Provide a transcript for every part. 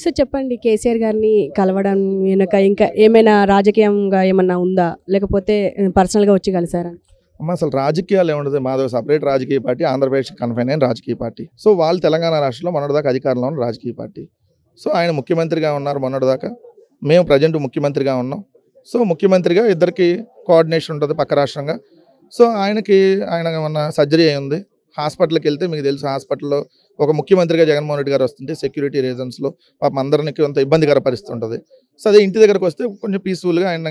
So చెప్పండి కేసీఆర్ గారిని కలవడం వెనుక ఇంకా ఏమైనా రాజకీయంగా ఏమన్నా ఉందా? లేకపోతే పర్సనల్‌గా వచ్చి కలిసారా? అమ్మ అసలు రాజకీయాలు ఏముండదు. మాదో సపరేట్ రాజకీయ పార్టీ. ఆంధ్రప్రదేశ్ కన్ఫైన్ అయిన రాజకీయ పార్టీ. సో వాళ్ళు తెలంగాణ రాష్ట్రంలో మొన్నటిదాకా అధికారంలో ఉన్న రాజకీయ పార్టీ. సో ఆయన ముఖ్యమంత్రిగా ఉన్నారు మొన్నటిదాకా. మేము ప్రజెంట్ ముఖ్యమంత్రిగా ఉన్నాం. సో ముఖ్యమంత్రిగా ఇద్దరికి కోఆర్డినేషన్ ఉంటుంది పక్క రాష్ట్రంగా. సో ఆయన మొన్న సర్జరీ అయింది. హాస్పిటల్కి వెళ్తే మీకు తెలుసు హాస్పిటల్లో ఒక ముఖ్యమంత్రిగా జగన్మోహన్ రెడ్డి గారు వస్తుంటే సెక్యూరిటీ రీజన్స్లో పాపం అందరికీ కొంత ఇబ్బందికర పరిస్థితి ఉంటుంది. సో అదే ఇంటి దగ్గరకు వస్తే కొంచెం పీస్ఫుల్గా ఆయన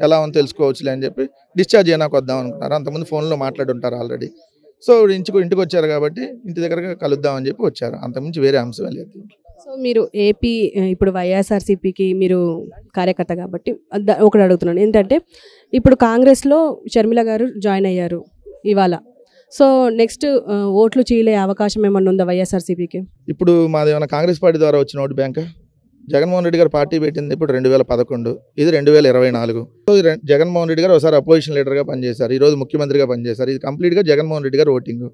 ఎలా ఉందో తెలుసుకోవచ్చులే అని చెప్పి డిశ్చార్జ్ అయినాక వద్దాం అనుకున్నారు. అంతకుముందు ఫోన్లో మాట్లాడి ఉంటారు ఆల్రెడీ. సో ఇంటికి వచ్చారు కాబట్టి ఇంటి దగ్గర కలుద్దామని చెప్పి వచ్చారు. అంతకుమించి వేరే అంశం లేదు. సో మీరు ఏపీ ఇప్పుడు వైఎస్ఆర్సీపీకి మీరు కార్యకర్త కాబట్టి ఒకటి అడుగుతున్నాను. ఏంటంటే ఇప్పుడు కాంగ్రెస్లో షర్మిల గారు జాయిన్ అయ్యారు ఇవాళ. సో నెక్స్ట్ ఓట్లు చీలే అవకాశం ఏమన్నా ఉందా వైఎస్ఆర్సీపీకి? ఇప్పుడు మాది ఏమైనా కాంగ్రెస్ పార్టీ ద్వారా వచ్చిన ఓటు బ్యాంక్. జగన్మోహన్ రెడ్డి గారు పార్టీ పెట్టింది ఇప్పుడు 2011, ఇది 2024. సో జగన్మోహన్ రెడ్డి గారు ఒకసారి అపోజిషన్ లీడర్గా పనిచేశారు, ఈరోజు ముఖ్యమంత్రిగా పనిచేశారు. ఇది కంప్లీట్గా జగన్మోహన్ రెడ్డి గారు ఓటింగ్.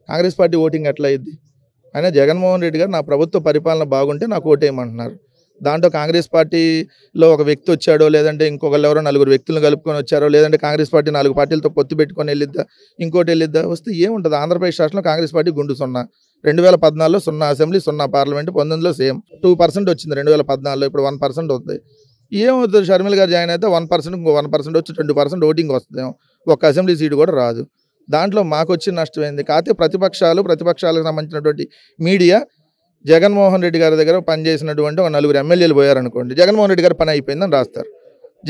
కాంగ్రెస్ పార్టీ ఓటింగ్ ఎట్లా అయింది? అయినా జగన్మోహన్ రెడ్డి గారు నా ప్రభుత్వ పరిపాలన బాగుంటే నాకు ఓటేయమంటున్నారు. దాంట్లో కాంగ్రెస్ పార్టీలో ఒక వ్యక్తి వచ్చాడో, లేదంటే ఇంకొకళ్ళు ఎవరో నలుగురు వ్యక్తులను కలుపుకొని వచ్చారో, లేదంటే కాంగ్రెస్ పార్టీ 4 పార్టీలతో పొత్తు పెట్టుకొని వెళ్ళిద్దా, ఇంకోటి వెళ్ళిద్దా, వస్తే ఏముంటుంది? ఆంధ్రప్రదేశ్ రాష్ట్రంలో కాంగ్రెస్ పార్టీ గుండు 0. 2014లో 0 అసెంబ్లీ, 0 పార్లమెంట్, 19లో సేమ్ 2% వచ్చింది 2014లో. ఇప్పుడు 1% ఉంది. ఏమవుతుంది? షర్మిల గారు జాయిన్ అయితే 1%, ఇంకో 1% వచ్చి 20% ఓటింగ్ వస్తుందేమో. ఒక్క అసెంబ్లీ సీటు కూడా రాదు. దాంట్లో మాకు వచ్చిన నష్టమైంది. కాకపోతే ప్రతిపక్షాలకు సంబంధించినటువంటి మీడియా జగన్మోహన్ రెడ్డి గారి దగ్గర పనిచేసినటువంటి ఒక 4 ఎమ్మెల్యేలు పోయారనుకోండి, జగన్మోహన్ రెడ్డి గారు పని అయిపోయిందని రాస్తారు.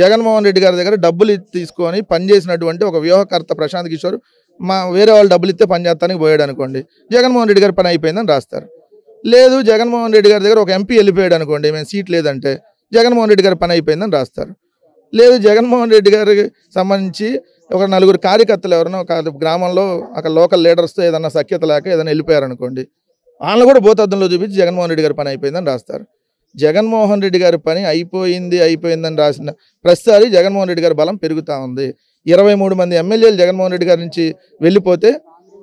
జగన్మోహన్ రెడ్డి గారి దగ్గర డబ్బులు తీసుకొని పనిచేసినటువంటి ఒక వ్యూహకర్త ప్రశాంత్ కిషోర్ వేరే వాళ్ళు డబ్బులు ఇస్తే పని చేస్తానికి పోయాడు అనుకోండి, జగన్మోహన్ రెడ్డి గారు పని అయిపోయిందని రాస్తారు. లేదు, జగన్మోహన్ రెడ్డి గారి దగ్గర ఒక ఎంపీ వెళ్ళిపోయాడు అనుకోండి, మేము సీట్ లేదంటే జగన్మోహన్ రెడ్డి గారు పని అయిపోయిందని రాస్తారు. లేదు, జగన్మోహన్ రెడ్డి గారికి సంబంధించి ఒక 4 కార్యకర్తలు ఎవరైనా ఒక గ్రామంలో అక్కడ లోకల్ లీడర్స్తో ఏదైనా సఖ్యత లేక ఏదైనా వెళ్ళిపోయారనుకోండి, వాళ్ళని కూడా భూతద్దంలో చూపించి జగన్మోహన్ రెడ్డి గారి పని అయిపోయిందని రాస్తారు. జగన్మోహన్ రెడ్డి గారి పని అయిపోయిందని రాసిన ప్రతిసారి జగన్మోహన్ రెడ్డి గారి బలం పెరుగుతూ ఉంది. 23 మంది ఎమ్మెల్యేలు జగన్మోహన్ రెడ్డి గారి నుంచి వెళ్ళిపోతే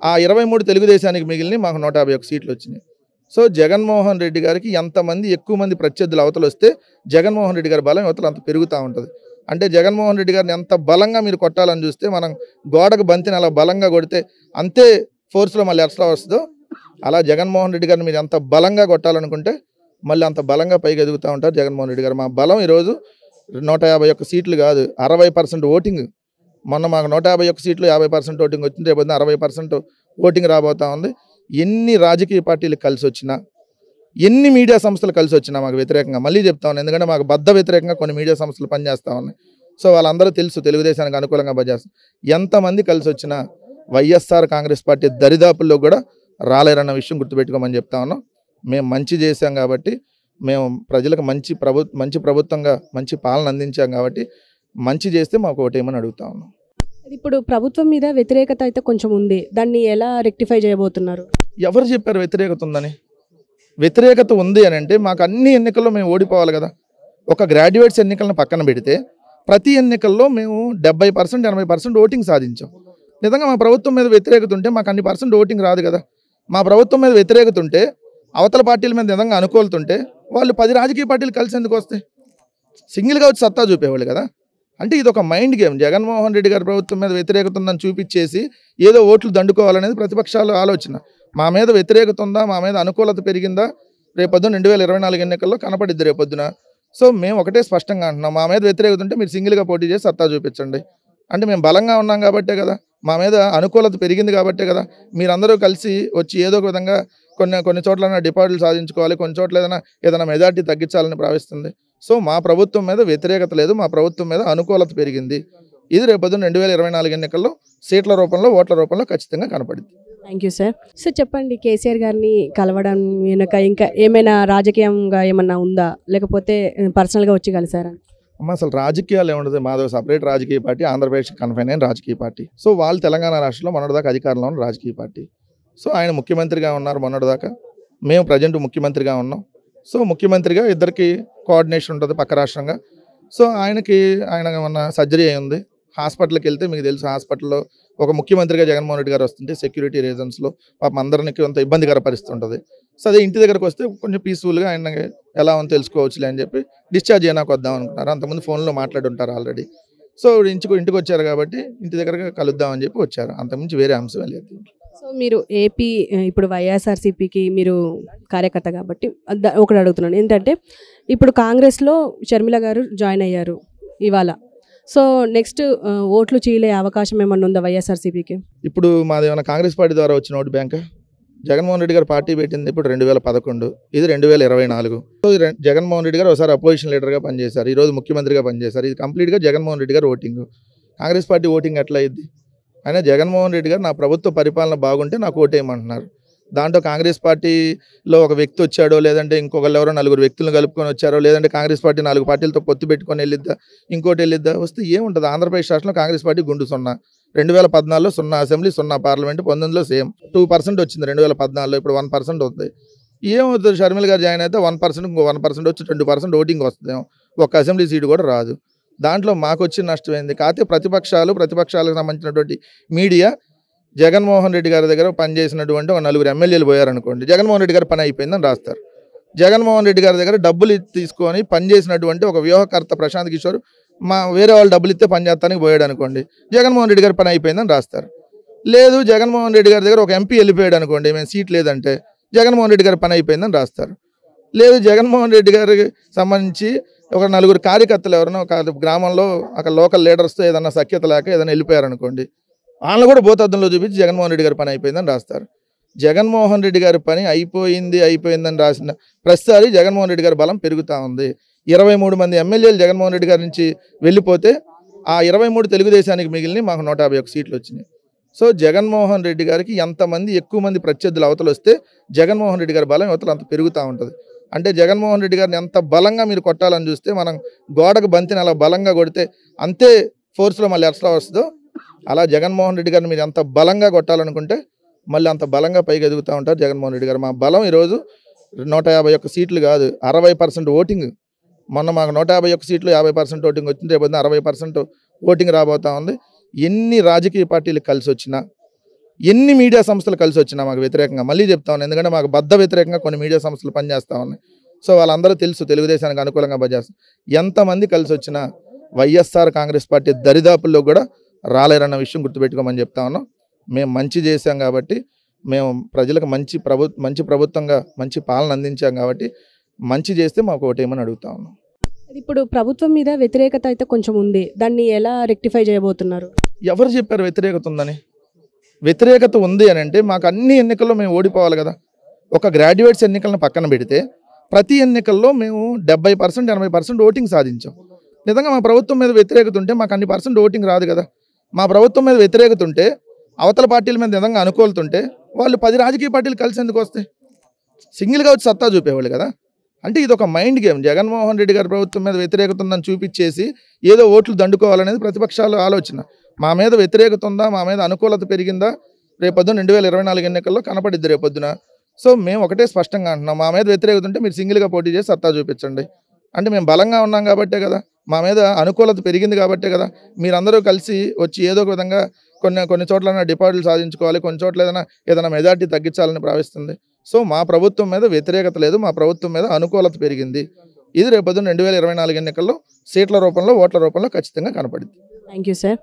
ఆ 23 తెలుగుదేశానికి మిగిలిన మాకు 151 సీట్లు వచ్చినాయి. సో జగన్మోహన్ రెడ్డి గారికి ఎంతమంది ఎక్కువ మంది ప్రత్యర్థులు అవతలు వస్తే జగన్మోహన్ రెడ్డి గారి బలం అవతలు అంత పెరుగుతూ ఉంటుంది. అంటే జగన్మోహన్ రెడ్డి గారిని ఎంత బలంగా మీరు కొట్టాలని చూస్తే, మనం గోడకు బంతిని అలా బలంగా కొడితే అంతే ఫోర్స్లో మళ్ళీ ఎట్లా వస్తుందో, అలా జగన్మోహన్ రెడ్డి గారిని మీరు ఎంత బలంగా కొట్టాలనుకుంటే మళ్ళీ అంత బలంగా పైకి ఎదుగుతూ ఉంటారు జగన్మోహన్ రెడ్డి గారు. మా బలం ఈరోజు 151 సీట్లు కాదు, 60% ఓటింగ్. మొన్న మాకు 151 సీట్లు 50% ఓటింగ్ వచ్చింది, రేపు 60% ఓటింగ్ రాబోతూ ఉంది. ఎన్ని రాజకీయ పార్టీలు కలిసి వచ్చినా, ఎన్ని మీడియా సంస్థలు కలిసి వచ్చినా మాకు వ్యతిరేకంగా, మళ్ళీ చెప్తా ఉన్నాను, ఎందుకంటే మాకు బద్ద వ్యతిరేకంగా కొన్ని మీడియా సంస్థలు పనిచేస్తూ ఉన్నాయి. సో వాళ్ళందరూ తెలుసు తెలుగుదేశానికి అనుకూలంగా పనిచేస్తారు. ఎంతమంది కలిసి వచ్చినా వైఎస్ఆర్ కాంగ్రెస్ పార్టీ దరిదాపుల్లో కూడా రాలేరన్న విషయం గుర్తుపెట్టుకోమని చెప్తా ఉన్నాం. మేము మంచి చేశాం కాబట్టి, మేము ప్రజలకు మంచి ప్రభుత్వంగా మంచి పాలన అందించాం కాబట్టి, మంచి చేస్తే మాకు ఓటేయమని అడుగుతా ఉన్నాం. ఇప్పుడు ప్రభుత్వం మీద వ్యతిరేకత అయితే కొంచెం ఉంది, దాన్ని ఎలా రెక్టిఫై చేయబోతున్నారు? ఎవరు చెప్పారు వ్యతిరేకత ఉందని? వ్యతిరేకత ఉంది అని అంటే మాకు అన్ని ఎన్నికల్లో మేము ఓడిపోవాలి కదా. ఒక గ్రాడ్యుయేట్స్ ఎన్నికలను పక్కన పెడితే ప్రతి ఎన్నికల్లో మేము 70%, 80% ఓటింగ్ సాధించాం. నిజంగా మా ప్రభుత్వం మీద వ్యతిరేకత ఉంటే మాకు అన్ని % ఓటింగ్ రాదు కదా. మా ప్రభుత్వం మీద వ్యతిరేకత ఉంటే, అవతల పార్టీల మీద నిజంగా అనుకూలతుంటే వాళ్ళు 10 రాజకీయ పార్టీలు కలిసి ఎందుకు వస్తాయి? సింగిల్గా వచ్చి సత్తా చూపేవాళ్ళు కదా. అంటే ఇది ఒక మైండ్ గేమ్. జగన్మోహన్ రెడ్డి గారి ప్రభుత్వం మీద వ్యతిరేకత ఉందని చూపించేసి ఏదో ఓట్లు దండుకోవాలనేది ప్రతిపక్షాల ఆలోచన. మా మీద వ్యతిరేకత ఉందా, మా మీద అనుకూలత పెరిగిందా, రేపొద్దున 2024 ఎన్నికల్లో కనపడిద్ది రేపొద్దున. సో మేము ఒకటే స్పష్టంగా అంటున్నాం, మా మీద వ్యతిరేకత ఉంటే మీరు సింగిల్గా పోటీ చేసి సత్తా చూపించండి. అంటే మేము బలంగా ఉన్నాం కాబట్టే కదా, మా మీద అనుకూలత పెరిగింది కాబట్టే కదా మీరందరూ కలిసి వచ్చి ఏదో ఒక విధంగా కొన్ని చోట్ల డిపాజిట్లు సాధించుకోవాలి, కొన్ని చోట్ల ఏదైనా మెజార్టీ తగ్గించాలని భావిస్తుంది. సో మా ప్రభుత్వం మీద వ్యతిరేకత లేదు, మా ప్రభుత్వం మీద అనుకూలత పెరిగింది. ఇది రేపొద్దున 2024 ఎన్నికల్లో సీట్ల రూపంలో, ఓట్ల రూపంలో ఖచ్చితంగా కనపడింది. Thank you sir. సో చెప్పండి, కేసీఆర్ గారిని కలవడం వెనుక ఇంకా ఏమైనా రాజకీయంగా ఏమన్నా ఉందా? లేకపోతే పర్సనల్గా వచ్చి కలిసారా? అమ్మ అసలు రాజకీయాలు ఏముండదు. మాదో సపరేట్ రాజకీయ పార్టీ, ఆంధ్రప్రదేశ్ కన్ఫైన్ అయిన రాజకీయ పార్టీ. సో వాళ్ళు తెలంగాణ రాష్ట్రంలో మొన్నటిదాకా అధికారంలో ఉన్న రాజకీయ పార్టీ. సో ఆయన ముఖ్యమంత్రిగా ఉన్నారు మొన్నటిదాకా, మేము ప్రజెంట్ ముఖ్యమంత్రిగా ఉన్నాం. సో ముఖ్యమంత్రిగా ఇద్దరికి కోఆర్డినేషన్ ఉంటుంది పక్క రాష్ట్రంగా. సో ఆయన మొన్న సర్జరీ అయింది. హాస్పిటల్కి వెళ్తే మీకు తెలుసు హాస్పిటల్లో ఒక ముఖ్యమంత్రిగా జగన్మోహన్ రెడ్డి గారు వస్తుంటే సెక్యూరిటీ రీజన్స్లో పాపం అందరికీ కొంత ఇబ్బందికర పరిస్థితి ఉంటుంది. సో అదే ఇంటి దగ్గరకు వస్తే కొంచెం పీస్ఫుల్గా ఆయన ఎలా ఉందో తెలుసుకోవచ్చులే అని చెప్పి డిశ్చార్జ్ అయినాక వద్దాం అనుకుంటున్నారు. అంతకుముందు ఫోన్లో మాట్లాడుంటారు ఆల్రెడీ. సో ఇంటికి వచ్చారు కాబట్టి ఇంటి దగ్గరగా కలుద్దామని చెప్పి వచ్చారు. అంతకుమించి వేరే అంశం లేదు. సో మీరు ఏపీ ఇప్పుడు వైఎస్ఆర్సీపీకి మీరు కార్యకర్త కాబట్టి ఒకటి అడుగుతున్నాను. ఏంటంటే ఇప్పుడు కాంగ్రెస్లో షర్మిల గారు జాయిన్ అయ్యారు ఇవాళ. సో నెక్స్ట్ ఓట్లు చీలే అవకాశం ఏమన్నా ఉందా వైఎస్ఆర్సీపీకి? ఇప్పుడు మాది ఏమైనా కాంగ్రెస్ పార్టీ ద్వారా వచ్చిన ఓటు బ్యాంకా? జగన్మోహన్ రెడ్డి గారు పార్టీ పెట్టింది ఇప్పుడు 2011, ఇది 2024. సో జగన్మోహన్ రెడ్డి గారు ఒకసారి అపోజిషన్ లీడర్గా పనిచేశారు, ఈరోజు ముఖ్యమంత్రిగా పనిచేశారు. ఇది కంప్లీట్గా జగన్మోహన్ రెడ్డి గారు ఓటింగ్. కాంగ్రెస్ పార్టీ ఓటింగ్ ఎట్లా అయింది? అయినా జగన్మోహన్ రెడ్డి గారు నా ప్రభుత్వ పరిపాలన బాగుంటే నాకు ఓటేయమంటున్నారు. దాంట్లో కాంగ్రెస్ పార్టీలో ఒక వ్యక్తి వచ్చాడో, లేదంటే ఇంకొకళ్ళు ఎవరో నలుగురు వ్యక్తులను కలుపుకొని వచ్చారో, లేదంటే కాంగ్రెస్ పార్టీ 4 పార్టీలతో పొత్తు పెట్టుకొని వెళ్ళిద్దా, ఇంకోటి వెళ్ళిద్దా, వస్తే ఏముంటుంది? ఆంధ్రప్రదేశ్ రాష్ట్రంలో కాంగ్రెస్ పార్టీ గుండు 0. 2014లో 0 అసెంబ్లీ, 0 పార్లమెంట్, 19లో సేమ్ 2% వచ్చింది. 2014లో ఇప్పుడు 1% ఉంది. ఏమవుతుంది? షర్మిల గారు జాయిన్ అయితే 1%, ఇంకో 1% వచ్చి 20% ఓటింగ్ వస్తుందేమో. ఒక అసెంబ్లీ సీటు కూడా రాదు. దాంట్లో మాకు వచ్చిన నష్టం ఏంది? కాకపోతే ప్రతిపక్షాలకు సంబంధించినటువంటి మీడియా జగన్మోహన్ రెడ్డి గారి దగ్గర పనిచేసినటువంటి ఒక 4 ఎమ్మెల్యేలు పోయారనుకోండి, జగన్మోహన్ రెడ్డి గారి పని అయిపోయిందని రాస్తారు. జగన్మోహన్ రెడ్డి గారి దగ్గర డబ్బులు తీసుకొని పనిచేసినటువంటి ఒక వ్యూహకర్త ప్రశాంత్ కిషోర్ వేరే వాళ్ళు డబ్బులు ఇస్తే పని చేస్తానికి పోయాడు అనుకోండి, జగన్మోహన్ రెడ్డి గారి పని అయిపోయిందని రాస్తారు. లేదు, జగన్మోహన్ రెడ్డి గారి దగ్గర ఒక ఎంపీ వెళ్ళిపోయాడు అనుకోండి, మేము సీట్ లేదంటే జగన్మోహన్ రెడ్డి గారి పని అయిపోయిందని రాస్తారు. లేదు, జగన్మోహన్ రెడ్డి గారికి సంబంధించి ఒక 4 కార్యకర్తలు ఎవరైనా ఒక గ్రామంలో అక్కడ లోకల్ లీడర్స్తో ఏదన్నా సఖ్యత లేక ఏదైనా వెళ్ళిపోయారనుకోండి, వాళ్ళని కూడా భూతద్దంలో చూపించి జగన్మోహన్ రెడ్డి గారి పని అయిపోయిందని రాస్తారు. జగన్మోహన్ రెడ్డి గారి పని అయిపోయిందని రాసిన ప్రతిసారి జగన్మోహన్ రెడ్డి గారి బలం పెరుగుతూ ఉంది. 23 మంది ఎమ్మెల్యేలు జగన్మోహన్ రెడ్డి గారి నుంచి వెళ్ళిపోతే ఆ 23 తెలుగుదేశానికి మిగిలిన మాకు 151 సీట్లు వచ్చినాయి. సో జగన్మోహన్ రెడ్డి గారికి ఎంతమంది ఎక్కువ మంది ప్రత్యర్థులు అవతలు వస్తే జగన్మోహన్ రెడ్డి గారి బలం అవతలు అంత పెరుగుతూ ఉంటుంది. అంటే జగన్మోహన్ రెడ్డి గారిని ఎంత బలంగా మీరు కొట్టాలని చూస్తే, మనం గోడకు బంతిని అలా బలంగా కొడితే అంతే ఫోర్స్లో మళ్ళీ ఎట్లా వస్తుందో, అలా జగన్మోహన్ రెడ్డి గారిని మీరు ఎంత బలంగా కొట్టాలనుకుంటే మళ్ళీ అంత బలంగా పైకి ఎదుగుతూ ఉంటారు జగన్మోహన్ రెడ్డి గారు. మా బలం ఈరోజు 151 సీట్లు కాదు, 60% ఓటింగ్. మొన్న మాకు 151 సీట్లు 50% ఓటింగ్ వచ్చింది, రేపు 60% ఓటింగ్ రాబోతూ ఉంది. ఎన్ని రాజకీయ పార్టీలు కలిసి వచ్చినా, ఎన్ని మీడియా సంస్థలు కలిసి వచ్చినా మాకు వ్యతిరేకంగా, మళ్ళీ చెప్తా ఉన్నాను, ఎందుకంటే మాకు బద్ద వ్యతిరేకంగా కొన్ని మీడియా సంస్థలు పనిచేస్తూ ఉన్నాయి. సో వాళ్ళందరూ తెలుసు తెలుగుదేశానికి అనుకూలంగా పనిచేస్తారు. ఎంతమంది కలిసి వచ్చినా వైఎస్ఆర్ కాంగ్రెస్ పార్టీ దరిదాపుల్లో కూడా రాలేరన్న విషయం గుర్తుపెట్టుకోమని చెప్తా ఉన్నాం. మేము మంచి చేశాం కాబట్టి, మేము ప్రజలకు మంచి ప్రభుత్వంగా మంచి పాలన అందించాం కాబట్టి మంచి చేస్తే మాకు ఓటేయమని అడుగుతా ఉన్నాం. ఇప్పుడు ప్రభుత్వం మీద వ్యతిరేకత అయితే కొంచెం ఉంది, దాన్ని ఎలా రెక్టిఫై చేయబోతున్నారు? ఎవరు చెప్పారు వ్యతిరేకత ఉందని? వ్యతిరేకత ఉంది అని అంటే మాకు అన్ని ఎన్నికల్లో మేము ఓడిపోవాలి కదా. ఒక గ్రాడ్యుయేట్స్ ఎన్నికలను పక్కన పెడితే ప్రతి ఎన్నికల్లో మేము 70% 80% ఓటింగ్ సాధించాం. నిజంగా మా ప్రభుత్వం మీద వ్యతిరేకత ఉంటే మాకు అన్ని % ఓటింగ్ రాదు కదా. మా ప్రభుత్వం మీద వ్యతిరేకత ఉంటే, అవతల పార్టీల మీద నిజంగా అనుకూలతుంటే వాళ్ళు 10 రాజకీయ పార్టీలు కలిసి ఎందుకు వస్తాయి? సింగిల్గా వచ్చి సత్తా చూపేవాళ్ళు కదా. అంటే ఇది ఒక మైండ్ గేమ్. జగన్మోహన్ రెడ్డి గారి ప్రభుత్వం మీద వ్యతిరేకత ఉందని చూపించేసి ఏదో ఓట్లు దండుకోవాలనేది ప్రతిపక్షాల ఆలోచన. మా మీద వ్యతిరేకత ఉందా, మా మీద అనుకూలత పెరిగిందా, రేపొద్దున 2024 ఎన్నికల్లో కనపడిద్ది రేపొద్దున. సో మేము ఒకటే స్పష్టంగా అంటున్నాం, మా మీద వ్యతిరేకత ఉంటే మీరు సింగిల్గా పోటీ చేసి సత్తా చూపించండి. అంటే మేము బలంగా ఉన్నాం కాబట్టే కదా, మా మీద అనుకూలత పెరిగింది కాబట్టే కదా మీరందరూ కలిసి వచ్చి ఏదో ఒక విధంగా కొన్ని చోట్ల డిపాజిట్లు సాధించుకోవాలి, కొన్ని చోట్ల ఏదైనా మెజార్టీ తగ్గించాలని భావిస్తుంది. సో మా ప్రభుత్వం మీద వ్యతిరేకత లేదు, మా ప్రభుత్వం మీద అనుకూలత పెరిగింది. ఇది రేపొద్దున 2024 ఎన్నికల్లో సీట్ల రూపంలో, ఓట్ల రూపంలో ఖచ్చితంగా కనపడింది. Thank you sir.